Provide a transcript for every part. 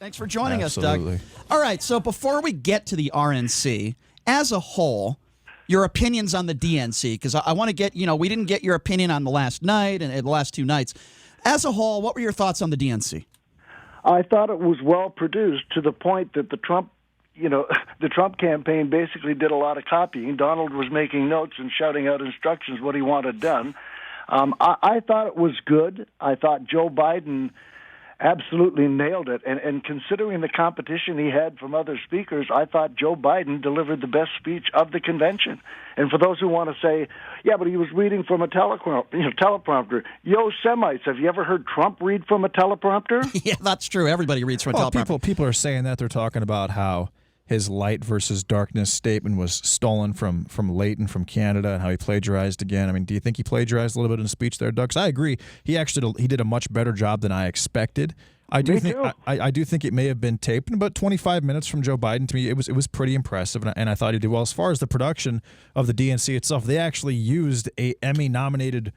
Thanks for joining Absolutely. us, Doug. All right, so before we get to the RNC, as a whole, your opinions on the DNC, because I want to get, we didn't get your opinion on the last night and the last two nights. As a whole, what were your thoughts on the DNC? I thought it was well produced to the point that the Trump campaign basically did a lot of copying. Donald was making notes and shouting out instructions what he wanted done. I thought it was good. I thought Joe Biden absolutely nailed it. And considering the competition he had from other speakers, I thought Joe Biden delivered the best speech of the convention. And for those who want to say, yeah, but he was reading from a teleprompter. Yo, Semites, have you ever heard Trump read from a teleprompter? Yeah, that's true. Everybody reads from a teleprompter. People are saying that. They're talking about how his light versus darkness statement was stolen from Leighton from Canada and how he plagiarized again. I mean, do you think he plagiarized a little bit in the speech there, Doug? 'Cause I agree. He did a much better job than I expected. I do think it may have been taped, but 25 minutes from Joe Biden, to me, it was pretty impressive, and I thought he did well. As far as the production of the DNC itself, they actually used a Emmy-nominated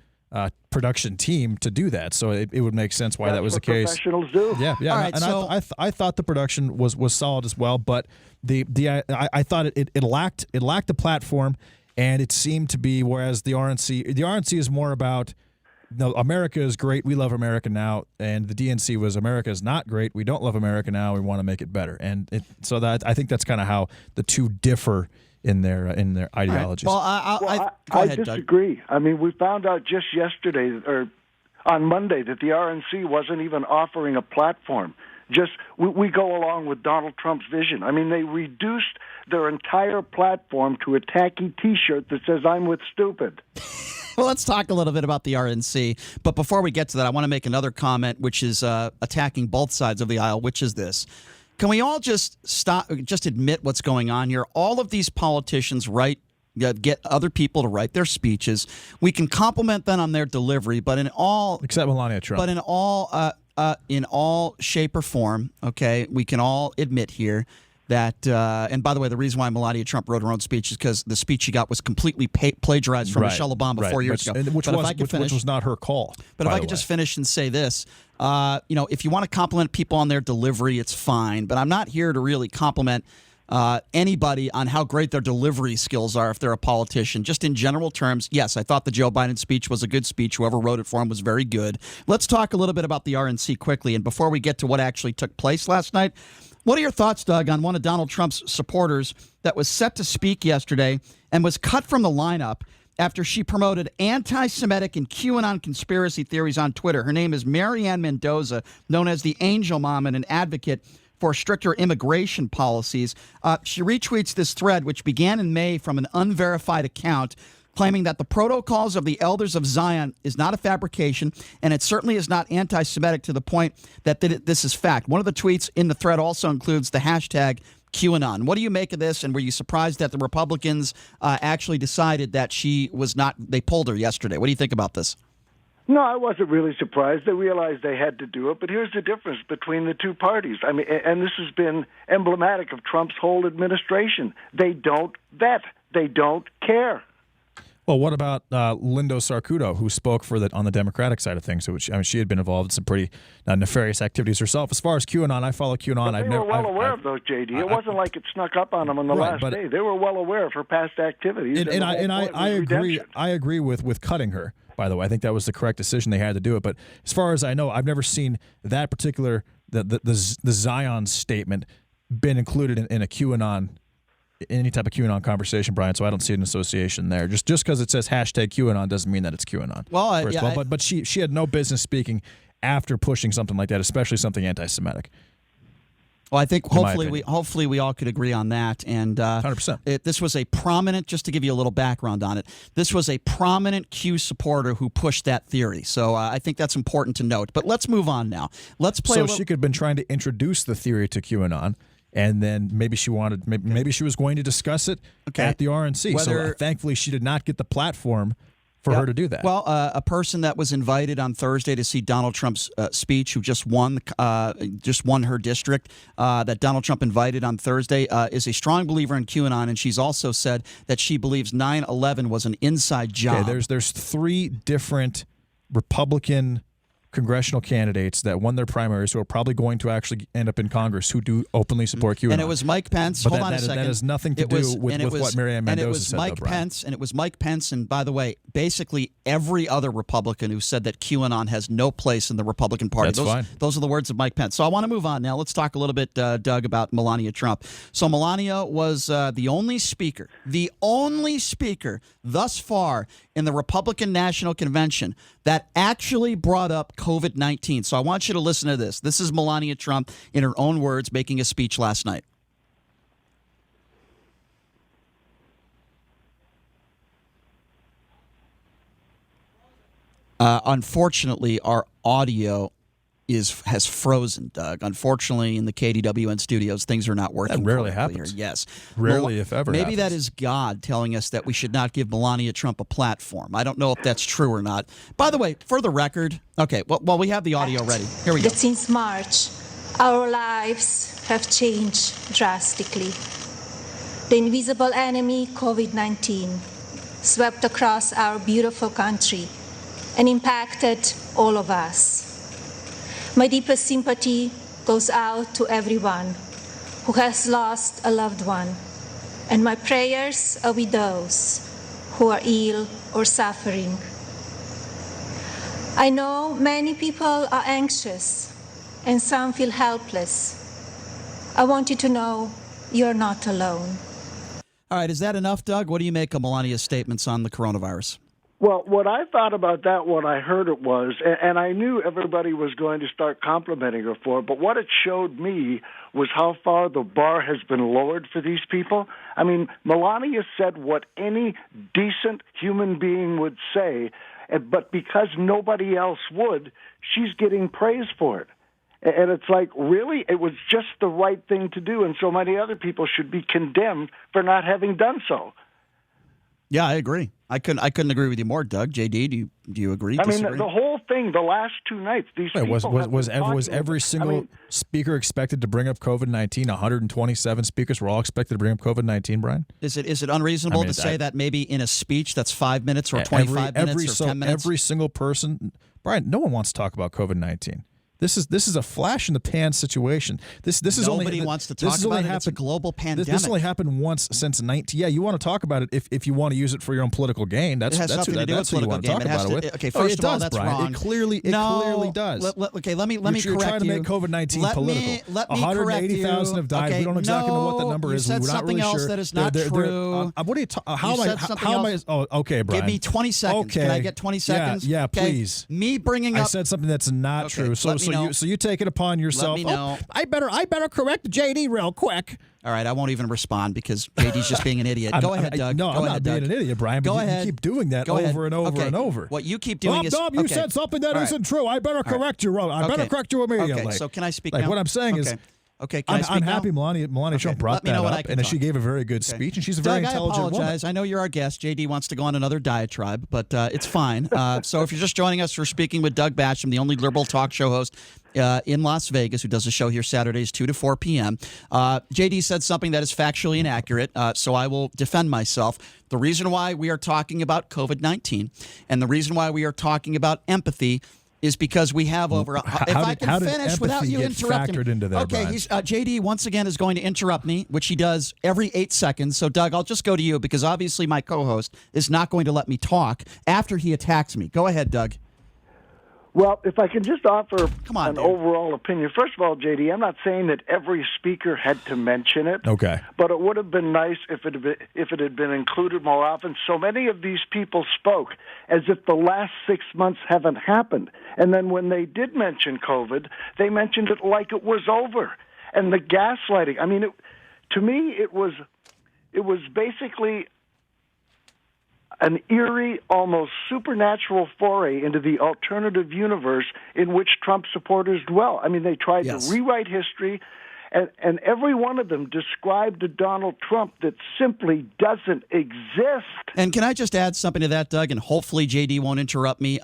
production team to do that, so it would make sense why that was the case. Professionals do. Yeah. All right, and I thought the production was solid as well, but I thought it lacked a platform, and it seemed to be, whereas the RNC is more about, no, America is great, we love America now, and the DNC was, America is not great, we don't love America now, we want to make it better, and so that I think that's kind of how the two differ in their ideologies. Right. Well, go ahead, disagree. Doug. I mean, we found out just yesterday or on Monday that the RNC wasn't even offering a platform. Just we go along with Donald Trump's vision. I mean, they reduced their entire platform to a tacky T-shirt that says "I'm with stupid." Well, let's talk a little bit about the RNC. But before we get to that, I want to make another comment, which is attacking both sides of the aisle, which is this. Can we all just admit what's going on here? All of these politicians get other people to write their speeches. We can compliment them on their delivery, but except Melania Trump. But in all shape or form, okay, we can all admit here that, and by the way, the reason why Melania Trump wrote her own speech is because the speech she got was completely plagiarized from Michelle Obama 4 years ago. Which was not her call. But if I could just finish and say this, if you want to compliment people on their delivery, it's fine. But I'm not here to really compliment anybody on how great their delivery skills are if they're a politician. Just in general terms, yes, I thought the Joe Biden speech was a good speech. Whoever wrote it for him was very good. Let's talk a little bit about the RNC quickly. And before we get to what actually took place last night, what are your thoughts, Doug, on one of Donald Trump's supporters that was set to speak yesterday and was cut from the lineup after she promoted anti-Semitic and QAnon conspiracy theories on Twitter? Her name is Marianne Mendoza, known as the Angel Mom and an advocate for stricter immigration policies. She retweets this thread, which began in May from an unverified account, claiming that the protocols of the Elders of Zion is not a fabrication, and it certainly is not anti-Semitic to the point that this is fact. One of the tweets in the thread also includes the hashtag QAnon. What do you make of this, and were you surprised that the Republicans actually decided that she was not, they pulled her yesterday? What do you think about this? No, I wasn't really surprised. They realized they had to do it, but here's the difference between the two parties. I mean, and this has been emblematic of Trump's whole administration. They don't vet. They don't care. Well, what about Lindo Sarkudo, who spoke on the Democratic side of things? Which, I mean, she had been involved in some pretty nefarious activities herself. As far as QAnon, I follow QAnon. But they were well aware of those, JD. It wasn't like it snuck up on them on the last day. They were well aware of her past activities. I agree. I agree with cutting her. By the way, I think that was the correct decision. They had to do it. But as far as I know, I've never seen that particular the Zion statement been included in a QAnon. Any type of QAnon conversation, Brian, so I don't see an association there. Just because it says hashtag QAnon doesn't mean that it's QAnon. Well, but she had no business speaking after pushing something like that, especially something anti-Semitic. Well, I think hopefully we all could agree on that. And 100%. This was a prominent, just to give you a little background on it, this was a prominent Q supporter who pushed that theory. So I think that's important to note. But let's move on now. Let's play. So she could have been trying to introduce the theory to QAnon. And then maybe she was going to discuss it at the RNC. So thankfully, she did not get the platform for her to do that. Well, a person that was invited on Thursday to see Donald Trump's speech, who just won her district, that Donald Trump invited on Thursday, is a strong believer in QAnon, and she's also said that she believes 9/11 was an inside job. Okay, there's three different Republican congressional candidates that won their primaries who are probably going to actually end up in Congress who do openly support QAnon. And it was Mike Pence. But Hold on a second. That has nothing to do with what Marianne Mendoza said, Mike Pence, and it was Mike Pence, and by the way, basically every other Republican who said that QAnon has no place in the Republican Party. That's fine. Those are the words of Mike Pence. So I want to move on now. Let's talk a little bit, Doug, about Melania Trump. So Melania was the only speaker thus far in the Republican National Convention that actually brought up COVID-19. So I want you to listen to this. This is Melania Trump in her own words making a speech last night. Unfortunately, our audio has frozen, Doug. Unfortunately, in the KDWN studios, things are not working. That rarely happens. Here. Yes. Rarely, if ever. Maybe happens. that is God telling us that we should not give Melania Trump a platform. I don't know if that's true or not. By the way, for the record, okay, well, we have the audio ready. Here we go. That since March, our lives have changed drastically. The invisible enemy, COVID-19, swept across our beautiful country and impacted all of us. My deepest sympathy goes out to everyone who has lost a loved one, and my prayers are with those who are ill or suffering. I know many people are anxious and some feel helpless. I want you to know you're not alone. All right, is that enough, Doug? What do you make of Melania's statements on the coronavirus? Well, what I thought about that when I heard it was, and I knew everybody was going to start complimenting her for it, but what it showed me was how far the bar has been lowered for these people. I mean, Melania said what any decent human being would say, but because nobody else would, she's getting praise for it. And it's like, really? It was just the right thing to do, and so many other people should be condemned for not having done so. Yeah, I agree. I couldn't agree with you more, Doug. JD, do you agree? I mean, disagree? the whole thing, the last 2 nights, these people was every single speaker expected to bring up COVID-19? 127 speakers were all expected to bring up COVID-19, Brian? Is it unreasonable to say that maybe in a speech that's 5 minutes or 25 minutes or 10 minutes? Every single person, Brian, no one wants to talk about COVID-19. This is a flash in the pan situation. This is Nobody wants to talk about it. It's a global pandemic. This only happened once since 19. Yeah, you want to talk about it if you want to use it for your own political gain. That's it has nothing to do with who you want to talk about it with. Okay, first of all, that's Brian. wrong. It clearly does. Okay, let me You're correct you. You're trying to make COVID-19 political. Let me 180,000 have died. Okay, we don't exactly know what the number is. You said We're not something really else sure. that is not true. What are you? How am I? Oh, okay, Brian. Give me 20 seconds. Okay. Can I get 20 seconds? Yeah, okay. please. Me bringing up. I said something that's not true. So you take it upon yourself. Let me know. I better correct JD real quick. All right, I won't even respond because JD's just being an idiot. Go ahead, Doug. No, I'm not being an idiot, Brian. Go but ahead. You keep doing that over and over and over. What you keep doing is... you said something that isn't true. I better correct you. I better correct you immediately. Okay, so can I speak now? What I'm saying is... Okay, can I speak I'm happy Melania Trump brought that up, and she gave a very good speech, and she's a very intelligent woman. I apologize. I know you're our guest. JD wants to go on another diatribe, but it's fine. So if you're just joining us, we're speaking with Doug Basham, the only liberal talk show host in Las Vegas, who does a show here Saturdays 2 to 4 p.m. JD said something that is factually inaccurate, so I will defend myself. The reason why we are talking about COVID-19 and the reason why we are talking about empathy is because we have over. If I can finish without you interrupting. Into there, okay, JD once again is going to interrupt me, which he does every 8 seconds. So, Doug, I'll just go to you because obviously my co-host is not going to let me talk after he attacks me. Go ahead, Doug. Well, if I can just offer an overall opinion. First of all, JD, I'm not saying that every speaker had to mention it. Okay. But it would have been nice if it had been included more often. So many of these people spoke as if the last 6 months haven't happened. And then when they did mention COVID, they mentioned it like it was over. And the gaslighting, I mean, to me, it was basically an eerie, almost supernatural foray into the alternative universe in which Trump supporters dwell. I mean, they tried to rewrite history, And every one of them described a Donald Trump that simply doesn't exist. And can I just add something to that, Doug? And hopefully JD won't interrupt me.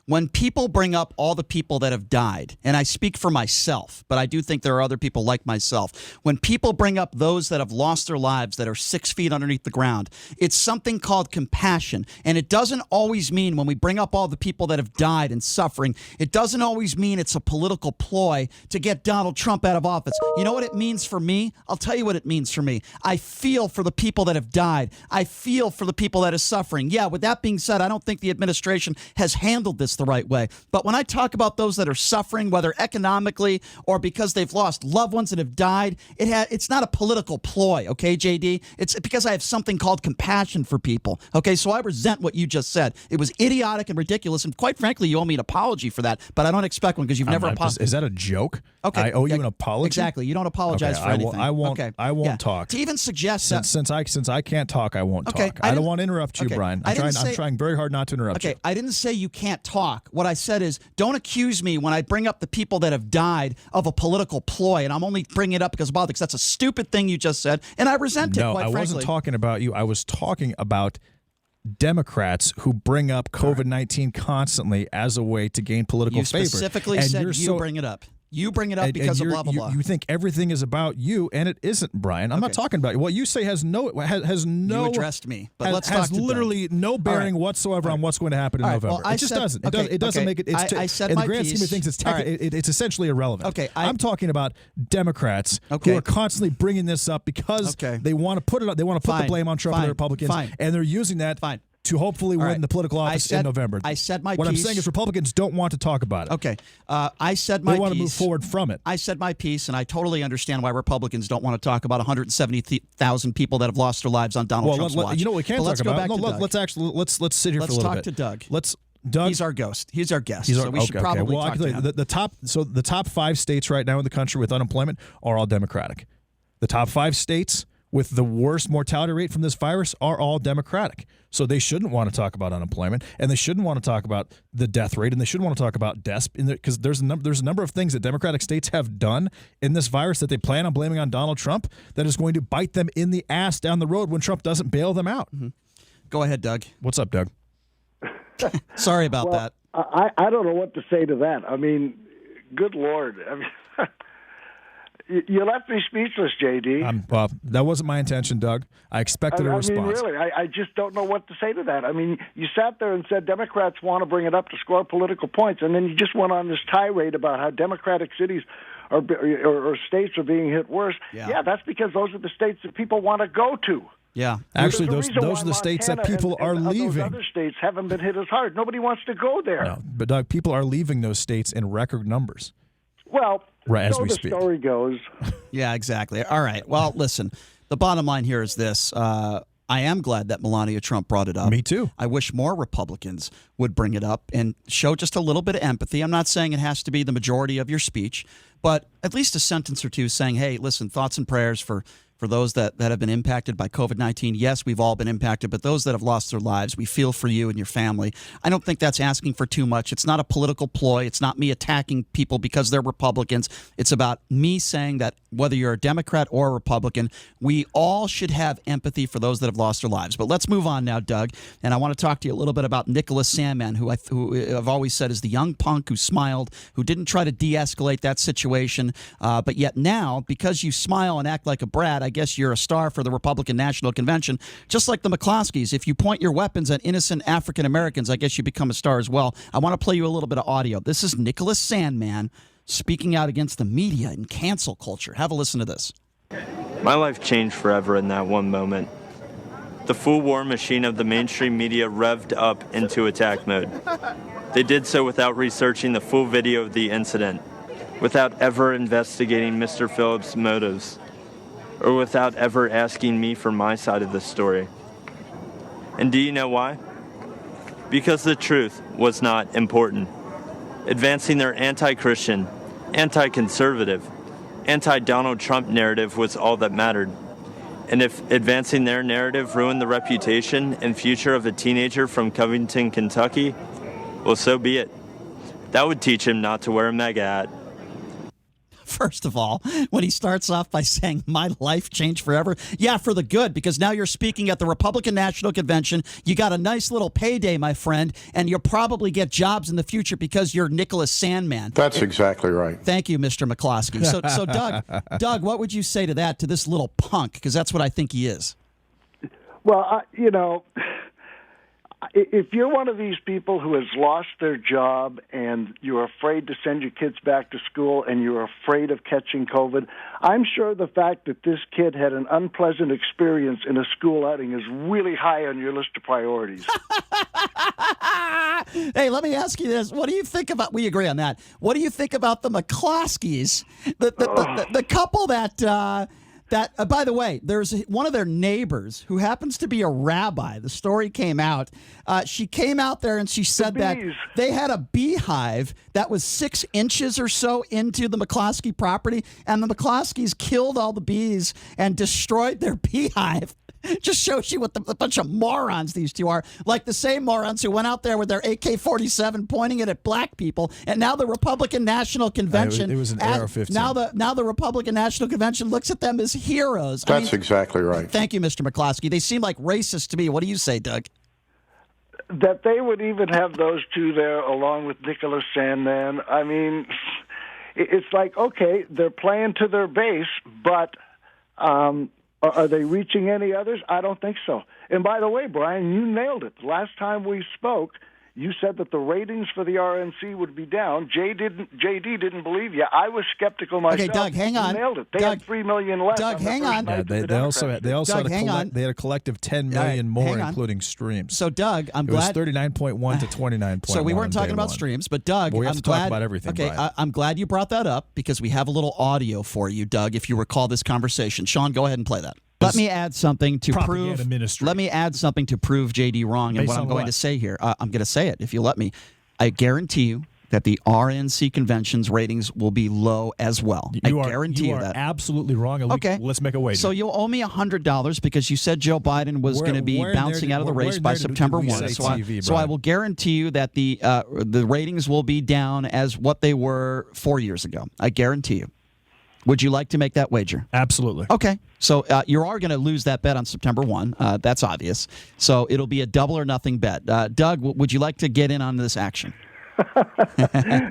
When people bring up all the people that have died, and I speak for myself, but I do think there are other people like myself. When people bring up those that have lost their lives, that are 6 feet underneath the ground, it's something called compassion. And it doesn't always mean, when we bring up all the people that have died and suffering, it doesn't always mean it's a political ploy to get Donald Trump out of office. You know what it means for me? I'll tell you what it means for me. I feel for the people that have died. I feel for the people that are suffering. Yeah, with that being said, I don't think the administration has handled this the right way. But when I talk about those that are suffering, whether economically or because they've lost loved ones that have died, it's not a political ploy, okay, JD? It's because I have something called compassion for people, okay? So I resent what you just said. It was idiotic and ridiculous, and quite frankly, you owe me an apology for that, but I don't expect one because you've never apologized. Is that a joke? Okay. I owe you an apology? Exactly. You don't apologize for anything. I won't talk. To even suggest that. Since I can't talk, I won't talk. I don't want to interrupt you, Brian. I'm trying very hard not to interrupt you. Okay, I didn't say you can't talk. What I said is, don't accuse me when I bring up the people that have died of a political ploy, and I'm only bringing it up because of politics. That's a stupid thing you just said, and I resent it, quite frankly. No, I wasn't talking about you. I was talking about Democrats who bring up COVID-19 constantly as a way to gain political favor. You specifically said you bring it up. You bring it up because of blah, blah, blah. You think everything is about you, and it isn't, Brian. I'm not talking about you. What you say has no... You addressed me, but let's talk to Has literally no bearing whatsoever on what's going to happen in November. Well, it just doesn't. It doesn't make it... I said in my the grand piece. scheme of things, it's essentially irrelevant. Okay, I'm talking about Democrats who are constantly bringing this up because they want to put it up. They want to put the blame on Trump and the Republicans, and they're using that to hopefully win the political office in November. I said my piece. What I'm saying is Republicans don't want to talk about it. Okay. I said my piece. They want to move forward from it. I said my piece, and I totally understand why Republicans don't want to talk about 170,000 people that have lost their lives on Donald Trump's watch. You know what we can talk about? Let's sit here for a little bit. Let's talk to Doug. Doug, he's our ghost. He's our guest. So we should probably talk to him. The top 5 states right now in the country with unemployment are all Democratic. The top 5 states with the worst mortality rate from this virus are all Democratic. So they shouldn't want to talk about unemployment, and they shouldn't want to talk about the death rate, and they shouldn't want to talk about deaths, because there's a number of things that Democratic states have done in this virus that they plan on blaming on Donald Trump that is going to bite them in the ass down the road when Trump doesn't bail them out. Mm-hmm. Go ahead, Doug. What's up, Doug? Sorry about that. I don't know what to say to that. I mean, good Lord. I mean, you left me speechless, JD. Well, that wasn't my intention, Doug. I expected a response. I mean, really, I just don't know what to say to that. I mean, you sat there and said Democrats want to bring it up to score political points, and then you just went on this tirade about how Democratic cities or states are being hit worse. Yeah, that's because those are the states that people want to go to. Yeah, actually, those are the states that people are leaving. Those other states haven't been hit as hard. Nobody wants to go there. No, but Doug, people are leaving those states in record numbers. Well, as we the speak. Story goes. Yeah, exactly. All right. Well, listen, the bottom line here is this. I am glad that Melania Trump brought it up. Me too. I wish more Republicans would bring it up and show just a little bit of empathy. I'm not saying it has to be the majority of your speech, but at least a sentence or two saying, hey, listen, thoughts and prayers for those that have been impacted by COVID-19. Yes, we've all been impacted, but those that have lost their lives, we feel for you and your family. I don't think that's asking for too much. It's not a political ploy. It's not me attacking people because they're Republicans. It's about me saying that whether you're a Democrat or a Republican, we all should have empathy for those that have lost their lives. But let's move on now, Doug. And I want to talk to you a little bit about Nicholas Sandmann, who I've always said is the young punk who smiled, who didn't try to de-escalate that situation. But yet now, because you smile and act like a brat, I guess you're a star for the Republican National Convention. Just like the McCloskeys, if you point your weapons at innocent African Americans, I guess you become a star as well. I want to play you a little bit of audio. This is Nicholas Sandmann speaking out against the media and cancel culture. Have a listen to this. My life changed forever in that one moment. The full war machine of the mainstream media revved up into attack mode. They did so without researching the full video of the incident, without ever investigating Mr. Phillips' motives, or without ever asking me for my side of the story. And do you know why? Because the truth was not important. Advancing their anti-Christian, anti-conservative, anti-Donald Trump narrative was all that mattered. And if advancing their narrative ruined the reputation and future of a teenager from Covington, Kentucky, well, so be it. That would teach him not to wear a MAGA hat. First of all, when he starts off by saying, my life changed forever. Yeah, for the good, because now you're speaking at the Republican National Convention. You got a nice little payday, my friend, and you'll probably get jobs in the future because you're Nicholas Sandman. That's exactly right. Thank you, Mr. McCloskey. So Doug, what would you say to that, to this little punk? Because that's what I think he is. Well, if you're one of these people who has lost their job and you're afraid to send your kids back to school and you're afraid of catching COVID, I'm sure the fact that this kid had an unpleasant experience in a school outing is really high on your list of priorities. Hey, let me ask you this. What do you think about, we agree on that. What do you think about the McCloskeys, the couple that by the way, there's one of their neighbors who happens to be a rabbi. The story came out. She came out there and she said that they had a beehive that was 6 inches or so into the McCloskey property, and the McCloskeys killed all the bees and destroyed their beehive. Just shows you what a bunch of morons these two are. Like the same morons who went out there with their AK-47 pointing it at black people, and now the Republican National Convention. It was an AR-15. Now the Republican National Convention looks at them as heroes. That's exactly right. Thank you, Mr. McCloskey. They seem like racist to me. What do you say, Doug? That they would even have those two there along with Nicholas Sandman. I mean, it's like, okay, they're playing to their base, but are they reaching any others? I don't think so. And by the way, Brian, you nailed it. Last time we spoke, you said that the ratings for the RNC would be down. JD didn't believe you. I was skeptical myself. Okay, Doug, hang on. You nailed it. They had 3 million less. Doug, hang on. Yeah, they also had a collective 10 million more, including streams. So, Doug, I'm glad. It was 39.1 to 29.1. So we weren't talking about streams, but Doug, we have to talk about everything. Okay, Brian. I'm glad you brought that up because we have a little audio for you, Doug. If you recall this conversation, Sean, go ahead and play that. Let me add something to prove. Let me add something to prove JD wrong, and what I'm going to say here. I'm going to say it if you let me. I guarantee you that the RNC convention's ratings will be low as well. I guarantee you that. You are absolutely wrong. Okay, let's make a wager. So you'll owe me $100 because you said Joe Biden was going to be bouncing out of the race by September 1. So I will guarantee you that the ratings will be down as what they were 4 years ago. I guarantee you. Would you like to make that wager? Absolutely. Okay. So you are going to lose that bet on September 1. That's obvious. So it'll be a double or nothing bet. Doug, would you like to get in on this action?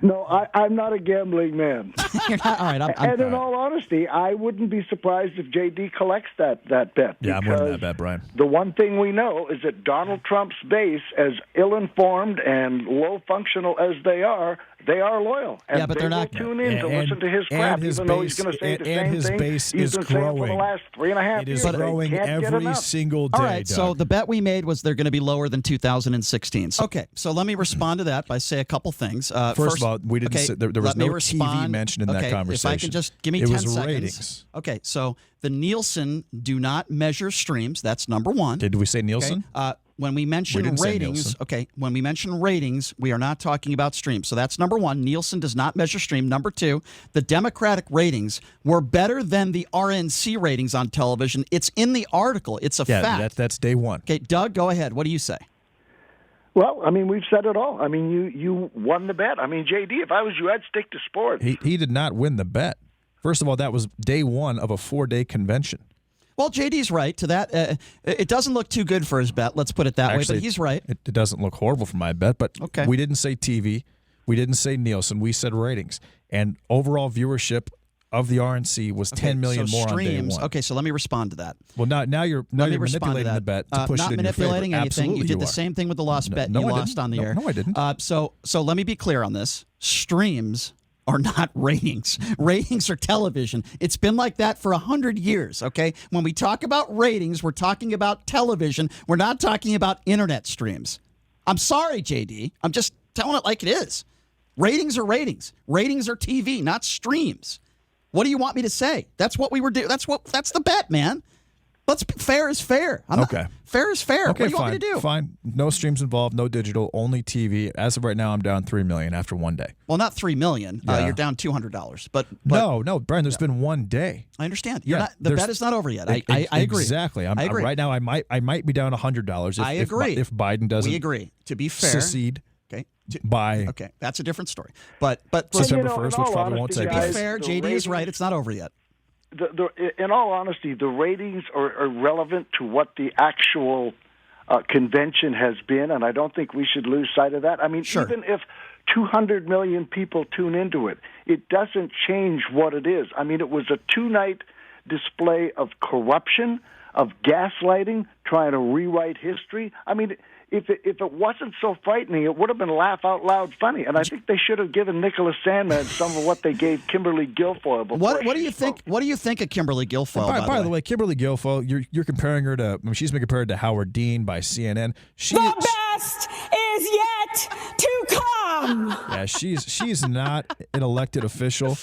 No, I'm not a gambling man. You're not? All right. And in all honesty, I wouldn't be surprised if JD collects that bet. Yeah, I'm winning that bet, Brian. The one thing we know is that Donald Trump's base, as ill-informed and low-functional as they are loyal. And yeah, but they're not. Tune in to listen to his crap, even though he's going to say the same thing. And his base is growing. For the last 3.5 years. It is growing every single day. All right, Doug. so the bet we made was they're going to be lower than 2016. Okay, so let me respond to that by say a couple things. First of all, we didn't say, there was no TV mentioned in that conversation. If I can just give me 10 seconds. It was ratings. Okay, so the Nielsen do not measure streams. That's number one. Did we say Nielsen? Okay. When we mention ratings, when we mention ratings, we are not talking about streams. So that's number one. Nielsen does not measure stream. Number two, the Democratic ratings were better than the RNC ratings on television. It's in the article. It's a fact. Yeah, that's day one. Okay, Doug, go ahead. What do you say? Well, I mean, we've said it all. I mean, you won the bet. I mean, JD, if I was you, I'd stick to sports. He did not win the bet. First of all, that was day one of a 4-day convention. Well, JD's right to that. It doesn't look too good for his bet. Let's put it that way. But he's right. It doesn't look horrible for my bet. But we didn't say TV. We didn't say Nielsen. We said ratings. And overall viewership of the RNC was 10 million more on day one. Okay, so let me respond to that. Well, now you're manipulating the bet to push it in your favor. Not manipulating anything. Absolutely, you did the same thing with the lost bet. No, you I lost didn't. on the air. No, I didn't. So let me be clear on this. Streams are not ratings. Ratings are television. It's been like that for 100 years, okay? When we talk about ratings, we're talking about television. We're not talking about internet streams. I'm sorry, JD. I'm just telling it like it is. Ratings are ratings. Ratings are TV, not streams. What do you want me to say? That's what we were doing. That's the bet, man. Fair is fair. Fair is fair. Okay, what do you fine. want me to do? Fine. No streams involved, no digital, only TV. As of right now, I'm down $3 million after 1 day. Well, not $3 million. Yeah. You're down $200. But no, Brian. There's been 1 day. I understand. The bet is not over yet. I agree. Exactly. I agree. Right now, I might be down $100. I agree. If Biden doesn't. We agree. To be fair. Secede. Okay. by That's a different story. But September in 1st, all which probably won't honesty, take to be guys, place. fair, the JD is ratings- right. It's not over yet. In all honesty, the ratings are relevant to what the actual convention has been, and I don't think we should lose sight of that. I mean, Sure. even if 200 million people tune into it, it doesn't change what it is. I mean, it was a two-night display of corruption, of gaslighting, trying to rewrite history. I mean, if it wasn't so frightening, it would have been laugh out loud funny. And I think they should have given Nicholas Sandmann some of what they gave Kimberly Guilfoyle before. What do she you spoke. think? What do you think of Kimberly Guilfoyle? By the way, Kimberly Guilfoyle, you're comparing her to. I mean, she's been compared to Howard Dean by CNN. The best is yet to come. Yeah, she's not an elected official.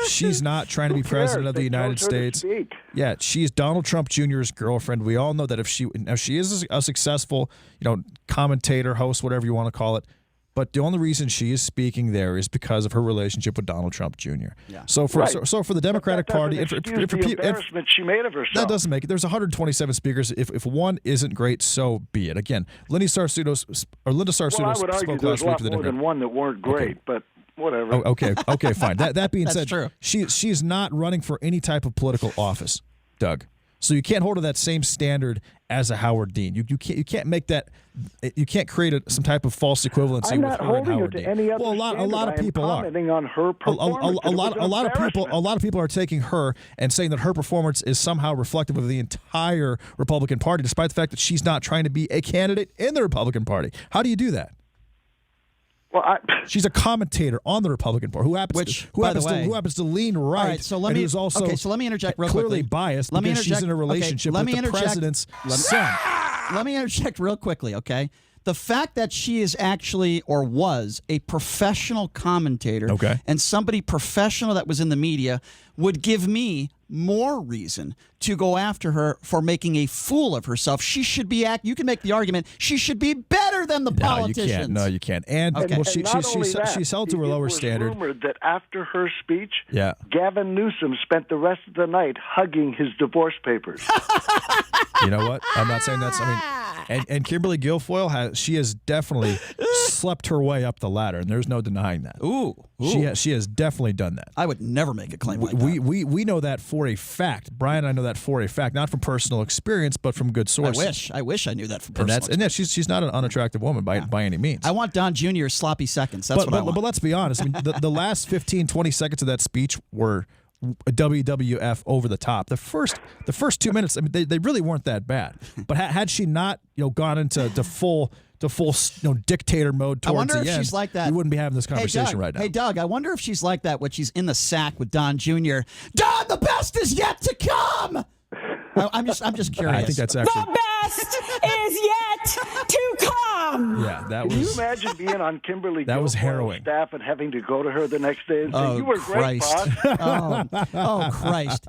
She's not trying to be Who president cares? of the They United chose her to States. speak. Yeah, she's Donald Trump Jr.'s girlfriend. We all know that if she is a successful, commentator, host, whatever you want to call it. But the only reason she is speaking there is because of her relationship with Donald Trump Jr. Yeah. So for Right. so for the Democratic That Party, doesn't excuse the if embarrassment she made of herself. that doesn't make it. There's 127 speakers. If one isn't great, so be it. Again, Linda Sarsuto Well, I would spoke argue last there's week a lot to the more Democrat. than one that weren't great, but whatever. Okay, fine. That being That's said, true. she's not running for any type of political office, Doug. So you can't hold her that same standard as a Howard Dean. You can't make that. You can't create some type of false equivalency I'm with not her and holding her Howard to Dean. any other Well, a lot standard. of people I am are. commenting on her performance. A lot of people are taking her and saying that her performance is somehow reflective of the entire Republican Party, despite the fact that she's not trying to be a candidate in the Republican Party. How do you do that? Well, She's a commentator on the Republican Party who happens to lean right. All right, so let and me who's also let me interject real clearly quickly. biased Let me because she's interject- in a okay, relationship let with me the interject- president's son. Let me interject real quickly, okay? The fact that she is actually or was a professional commentator Okay. and somebody professional that was in the media would give me more reason to go after her for making a fool of herself. She should be you can make the argument she should be better than the politicians. No, you can't. And Okay. well, not only that, she's held to a it lower was standard. rumored that after her speech, Yeah. Gavin Newsom spent the rest of the night hugging his divorce papers. You know what? I'm not saying that's. And Kimberly Guilfoyle has definitely slept her way up the ladder, and there's no denying that. Ooh. She has definitely done that. I would never make a claim like that. We know that for a fact. Brian and I know that for a fact, not from personal experience, but from good sources. I wish I knew that from And personal that's she's not an unattractive woman by any means. I want Don Jr.'s sloppy seconds. That's what I want. But let's be honest. I mean, the last 15, 20 seconds of that speech were a WWF over the top. The first 2 minutes, I mean, they really weren't that bad. But had she not gone into full dictator mode towards I wonder the if end, she's like that. we wouldn't be having this conversation Doug, right now. Hey, Doug, I wonder if she's like that when she's in the sack with Don Jr. Don, the best is yet to come. I'm just curious. I think that's actually. The best is yet to come. Yeah, that Can you was. imagine being on Kimberly That was Guilfoyle's harrowing. staff and having to go to her the next day and say, Oh, "You were Christ. great, boss"? Oh, Christ.